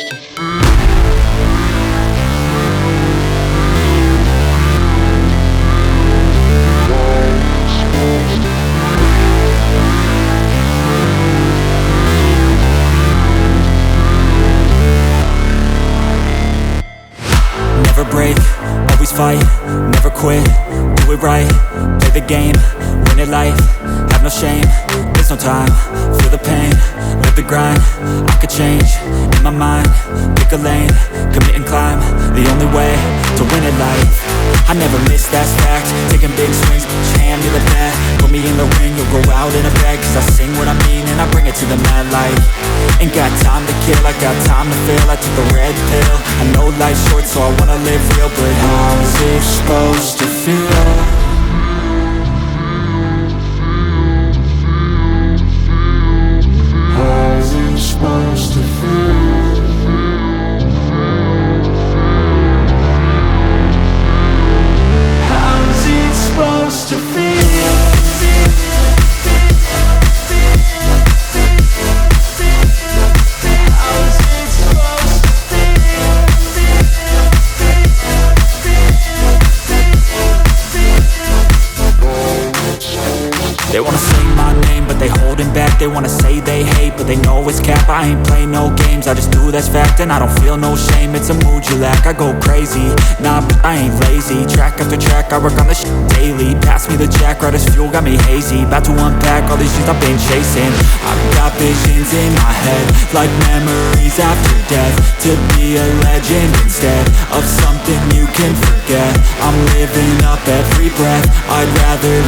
Never break, always fight, never quit, do it right, play the game, win it life, have no shame, there's no time, feel the pain, live the grind, I could change, in my mind, pick a lane, commit and climb, the only way to win it life. I never miss, that's fact, taking big swings, each hand to the bat, put me in the ring, you'll go out in a bag, cause I sing what I mean and I bring it to the mad light. Ain't got time to kill, I got time to feel, I took the red pill, I know life's short so I wanna live real, but how's it supposed to feel? How's it supposed to feel? How's it supposed to feel? They wanna say my name, but they holding back. They wanna say they hate, but they know it's cap. I ain't play no games, I just do that's fact. And I don't feel no shame, it's a mood you lack. I go crazy, nah, but I ain't lazy. Track after track, I work on this shit daily. Pass me the jack, right as fuel, got me hazy. About to unpack all these things I've been chasing. I've got visions in my head, like memories after death. To be a legend instead of something you can forget. I'm living up every breath, I'd rather